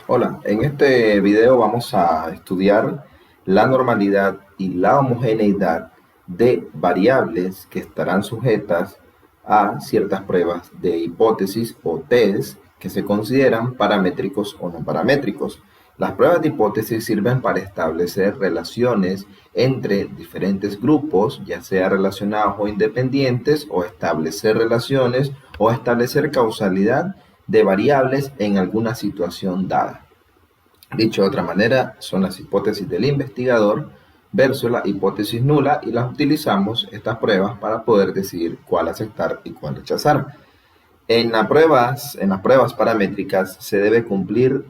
Hola, en este video vamos a estudiar la normalidad y la homogeneidad de variables que estarán sujetas a ciertas pruebas de hipótesis o test que se consideran paramétricos o no paramétricos. Las pruebas de hipótesis sirven para establecer relaciones entre diferentes grupos, ya sea relacionados o independientes, o establecer relaciones o establecer causalidad de variables en alguna situación dada. Dicho de otra manera, son las hipótesis del investigador versus la hipótesis nula, y las utilizamos estas pruebas para poder decidir cuál aceptar y cuál rechazar. En las pruebas paramétricas se debe cumplir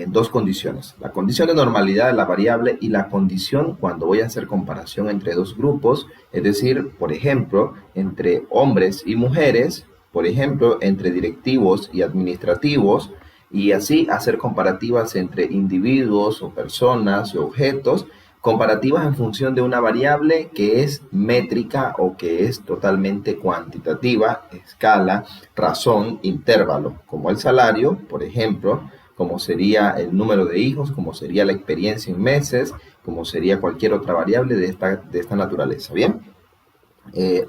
dos condiciones: la condición de normalidad de la variable y la condición cuando voy a hacer comparación entre dos grupos, es decir, por ejemplo, entre hombres y mujeres, por ejemplo, entre directivos y administrativos, y así hacer comparativas entre individuos o personas o objetos, comparativas en función de una variable que es métrica o que es totalmente cuantitativa, escala, razón, intervalo, como el salario, por ejemplo, como sería el número de hijos, como sería la experiencia en meses, como sería cualquier otra variable de esta naturaleza. Bien,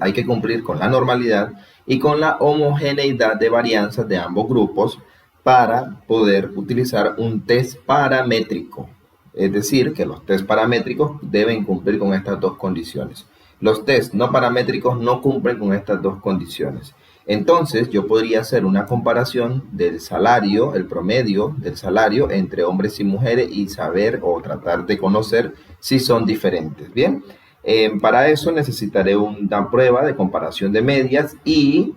hay que cumplir con la normalidad y con la homogeneidad de varianzas de ambos grupos para poder utilizar un test paramétrico. Es decir, que los test paramétricos deben cumplir con estas dos condiciones. Los test no paramétricos no cumplen con estas dos condiciones. Entonces, yo podría hacer una comparación del salario, el promedio del salario entre hombres y mujeres, y saber o tratar de conocer si son diferentes. Bien, para eso necesitaré una prueba de comparación de medias, y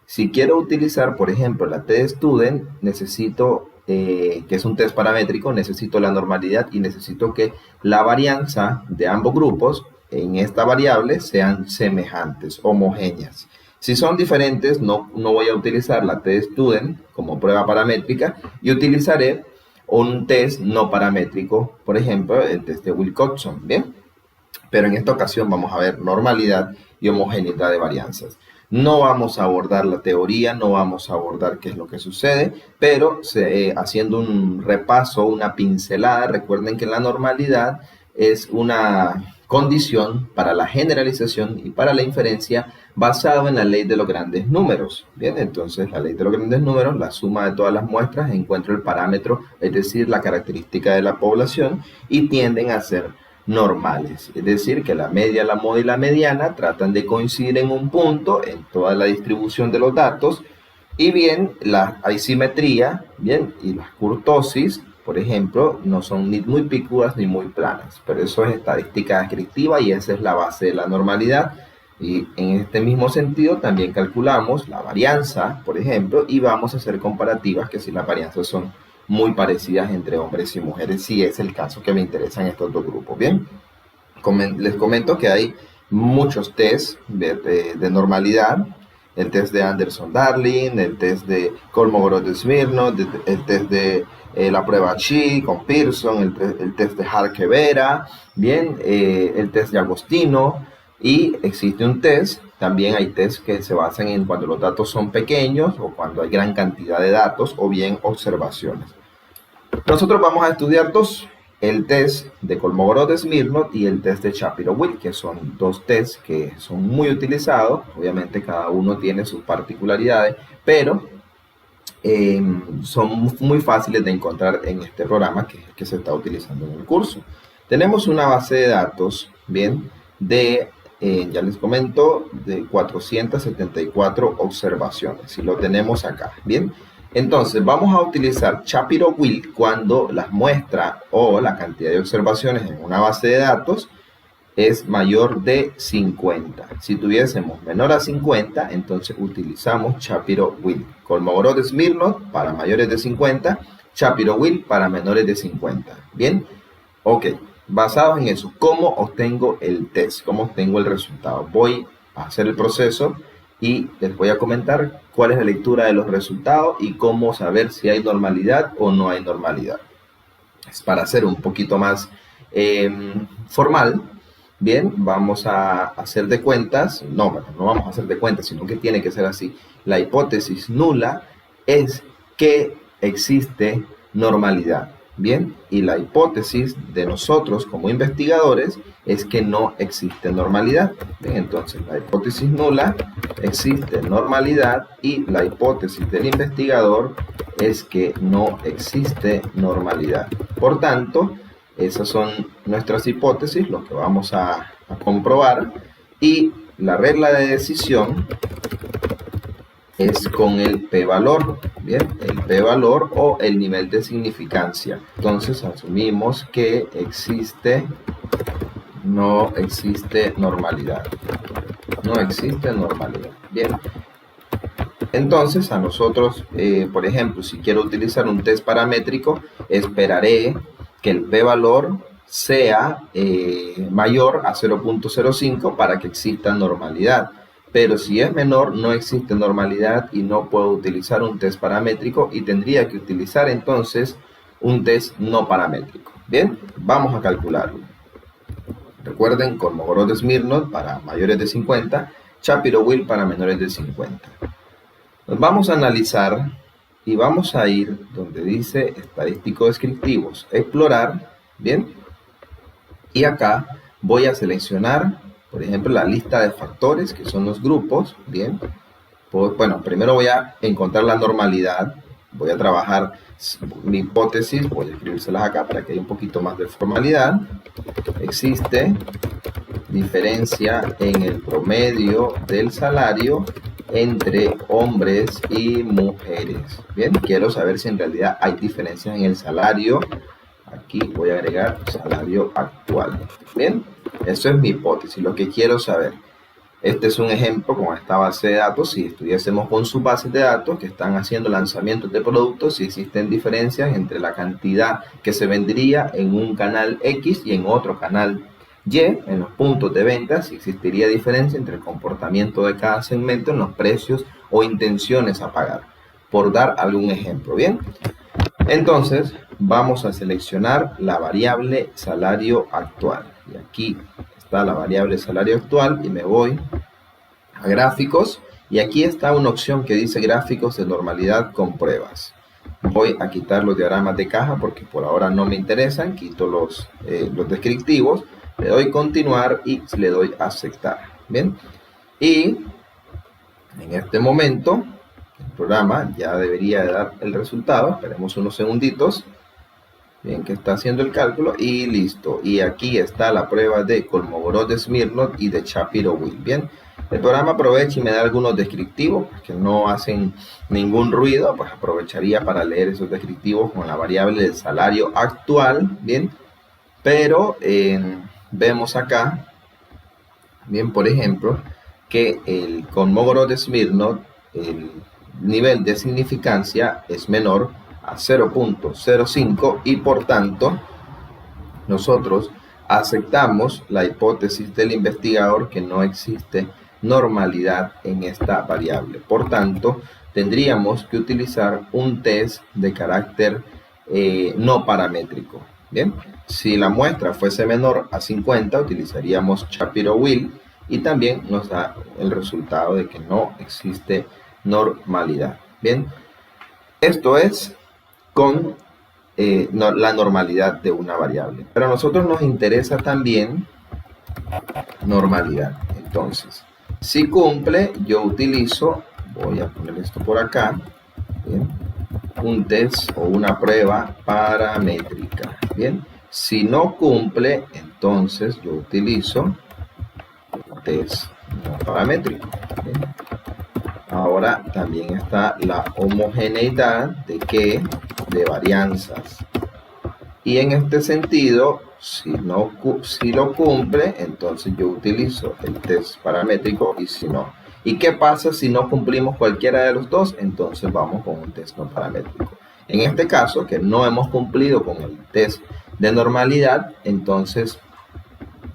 si quiero utilizar, por ejemplo, la T-Student, necesito, que es un test paramétrico, necesito la normalidad y necesito que la varianza de ambos grupos en esta variable sean semejantes, homogéneas. Si son diferentes, no voy a utilizar la T-Student como prueba paramétrica y utilizaré un test no paramétrico, por ejemplo, el test de Wilcoxon. Bien, pero en esta ocasión vamos a ver normalidad y homogeneidad de varianzas. No vamos a abordar la teoría, no vamos a abordar qué es lo que sucede, pero haciendo un repaso, una pincelada, recuerden que la normalidad es una condición para la generalización y para la inferencia basado en la ley de los grandes números. Bien, entonces la ley de los grandes números, la suma de todas las muestras, encuentra el parámetro, es decir, la característica de la población, y tienden a ser normales, es decir, que la media, la moda y la mediana tratan de coincidir en un punto en toda la distribución de los datos. Y bien, la asimetría, bien, y las kurtosis, por ejemplo, no son ni muy picudas ni muy planas, pero eso es estadística descriptiva y esa es la base de la normalidad. Y en este mismo sentido también calculamos la varianza, por ejemplo, y vamos a hacer comparativas que si las varianzas son muy parecidas entre hombres y mujeres, si es el caso que me interesan estos dos grupos. Bien, les comento que hay muchos tests de normalidad: el test de Anderson-Darling, el test de Kolmogorov-Smirnov, el test de la prueba Chi con Pearson, el test de Harke-Vera, bien, el test de Agostino. Y existe un test, también hay tests que se basan en cuando los datos son pequeños o cuando hay gran cantidad de datos, o bien observaciones. Nosotros vamos a estudiar dos: el test de Kolmogorov-Smirnov y el test de Shapiro-Wilk, que son dos tests que son muy utilizados. Obviamente cada uno tiene sus particularidades, pero son muy fáciles de encontrar en este programa, que es el que se está utilizando en el curso. Tenemos una base de datos, bien, ya les comento, de 474 observaciones, y lo tenemos acá, bien. Entonces vamos a utilizar Shapiro-Wilk cuando la muestra o la cantidad de observaciones en una base de datos es mayor de 50. Si tuviésemos menor a 50, entonces utilizamos Shapiro-Wilk. Kolmogorov-Smirnov para mayores de 50, Shapiro-Wilk para menores de 50. Bien, ok. Basados en eso, ¿cómo obtengo el test? ¿Cómo obtengo el resultado? Voy a hacer el proceso y les voy a comentar cuál es la lectura de los resultados y cómo saber si hay normalidad o no hay normalidad. Es para hacer un poquito más formal. Bien, vamos a hacer de cuentas, no vamos a hacer de cuentas, sino que tiene que ser así. La hipótesis nula es que existe normalidad. Bien, y la hipótesis de nosotros como investigadores es que no existe normalidad. Bien, entonces la hipótesis nula, existe normalidad, y la hipótesis del investigador es que no existe normalidad. Por tanto, esas son nuestras hipótesis, lo que vamos a comprobar, y la regla de decisión es con el p-valor, bien, el p-valor o el nivel de significancia. Entonces asumimos que no existe normalidad. No existe normalidad. Bien. Entonces a nosotros, por ejemplo, si quiero utilizar un test paramétrico, esperaré que el p-valor sea mayor a 0.05 para que exista normalidad. Pero si es menor, no existe normalidad y no puedo utilizar un test paramétrico y tendría que utilizar entonces un test no paramétrico. Bien, vamos a calcularlo. Recuerden, Kolmogorov-Smirnov para mayores de 50, Shapiro-Wilk para menores de 50. Nos vamos a analizar y vamos a ir donde dice estadístico descriptivos, explorar, bien, y acá voy a seleccionar, por ejemplo, la lista de factores, que son los grupos, bien. Pues, bueno, primero voy a encontrar la normalidad, voy a trabajar mi hipótesis, voy a escribírselas acá para que haya un poquito más de formalidad. Existe diferencia en el promedio del salario entre hombres y mujeres. Bien, quiero saber si en realidad hay diferencias en el salario. Aquí voy a agregar salario actual. Bien, eso es mi hipótesis, lo que quiero saber. Este es un ejemplo con esta base de datos. Si estuviésemos con sus bases de datos que están haciendo lanzamientos de productos, si existen diferencias entre la cantidad que se vendería en un canal X y en otro canal Y, en los puntos de venta, si existiría diferencia entre el comportamiento de cada segmento en los precios o intenciones a pagar, por dar algún ejemplo. Bien, entonces vamos a seleccionar la variable salario actual. Y aquí está la variable salario actual y me voy a gráficos. Y aquí está una opción que dice gráficos de normalidad con pruebas. Voy a quitar los diagramas de caja porque por ahora no me interesan. Quito los descriptivos. Le doy continuar y le doy aceptar. Bien. Y en este momento el programa ya debería de dar el resultado. Esperemos unos segunditos. Bien, que está haciendo el cálculo y listo. Y aquí está la prueba de Kolmogorov-Smirnov y de Shapiro-Wilk. Bien, el programa aprovecha y me da algunos descriptivos que no hacen ningún ruido. Pues aprovecharía para leer esos descriptivos con la variable del salario actual. Bien, pero vemos acá, bien, por ejemplo, que el Kolmogorov-Smirnov, el nivel de significancia es menor a 0.05 y por tanto nosotros aceptamos la hipótesis del investigador que no existe normalidad en esta variable. Por tanto, tendríamos que utilizar un test de carácter no paramétrico. Bien, si la muestra fuese menor a 50, utilizaríamos Shapiro-Wilk y también nos da el resultado de que no existe normalidad. Bien, esto es con la normalidad de una variable. Pero a nosotros nos interesa también normalidad. Entonces, si cumple, yo utilizo, voy a poner esto por acá, ¿bien?, un test o una prueba paramétrica. Bien, si no cumple, entonces yo utilizo un test no paramétrico. ¿Bien? Ahora también está la homogeneidad de varianzas. Y en este sentido, si lo cumple, entonces yo utilizo el test paramétrico y si no. ¿Y qué pasa si no cumplimos cualquiera de los dos? Entonces vamos con un test no paramétrico. En este caso, que no hemos cumplido con el test de normalidad, entonces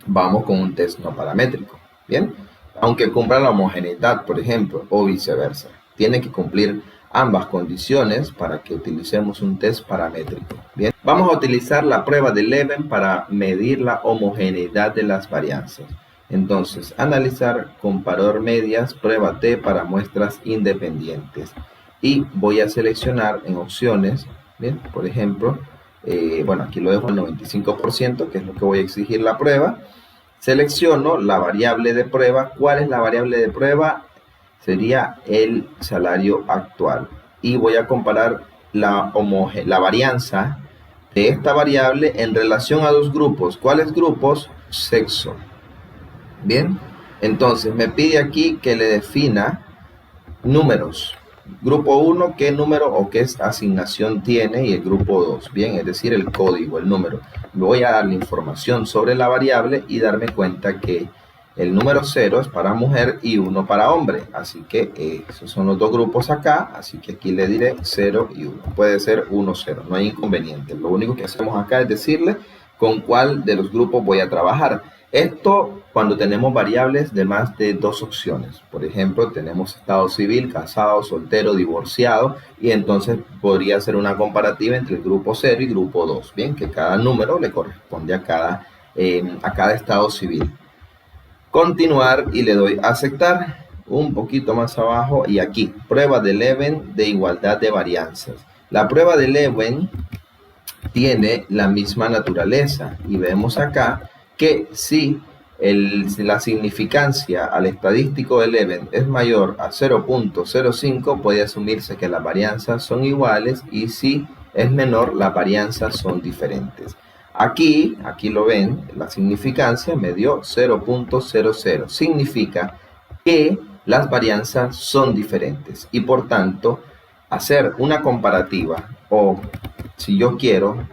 vamos con un test no paramétrico. Bien, aunque cumpla la homogeneidad, por ejemplo, o viceversa. Tiene que cumplir ambas condiciones para que utilicemos un test paramétrico. Bien, vamos a utilizar la prueba de Leven para medir la homogeneidad de las varianzas. Entonces, analizar comparador medias, prueba T para muestras independientes. Y voy a seleccionar en opciones Bien, por ejemplo, bueno, aquí lo dejo al 95%, que es lo que voy a exigir la prueba. Selecciono la variable de prueba. ¿Cuál es la variable de prueba? Sería el salario actual. Y voy a comparar la varianza de esta variable en relación a dos grupos. ¿Cuáles grupos? Sexo. Bien, entonces me pide aquí que le defina números. Grupo 1, ¿qué número o qué asignación tiene? Y el grupo 2, bien, es decir, el código, el número. Voy a darle información sobre la variable y darme cuenta que el número 0 es para mujer y 1 para hombre. Así que esos son los dos grupos acá. Así que aquí le diré 0 y 1. Puede ser 1, 0, no hay inconveniente. Lo único que hacemos acá es decirle con cuál de los grupos voy a trabajar. Esto cuando tenemos variables de más de dos opciones. Por ejemplo, tenemos estado civil, casado, soltero, divorciado, y entonces podría ser una comparativa entre el grupo 0 y grupo 2. Bien, que cada número le corresponde a cada estado civil. Continuar y le doy a aceptar. Un poquito más abajo y aquí, prueba de Leven de igualdad de varianzas. La prueba de Leven tiene la misma naturaleza y vemos acá que si la significancia al estadístico del Leven es mayor a 0.05, puede asumirse que las varianzas son iguales, y si es menor, las varianzas son diferentes. Aquí lo ven, la significancia me dio 0.00. Significa que las varianzas son diferentes y por tanto hacer una comparativa, o si yo quiero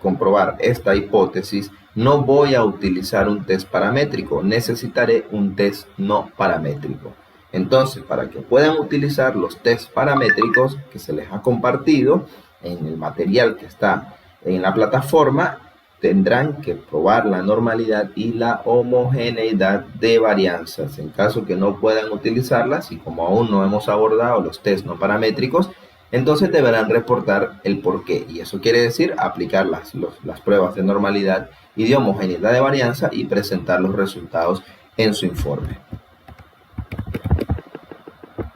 comprobar esta hipótesis, no voy a utilizar un test paramétrico, necesitaré un test no paramétrico. Entonces, para que puedan utilizar los tests paramétricos que se les ha compartido en el material que está en la plataforma, tendrán que probar la normalidad y la homogeneidad de varianzas. En caso que no puedan utilizarlas, y como aún no hemos abordado los tests no paramétricos, entonces deberán reportar el porqué, y eso quiere decir aplicar las pruebas de normalidad y de homogeneidad de varianza y presentar los resultados en su informe.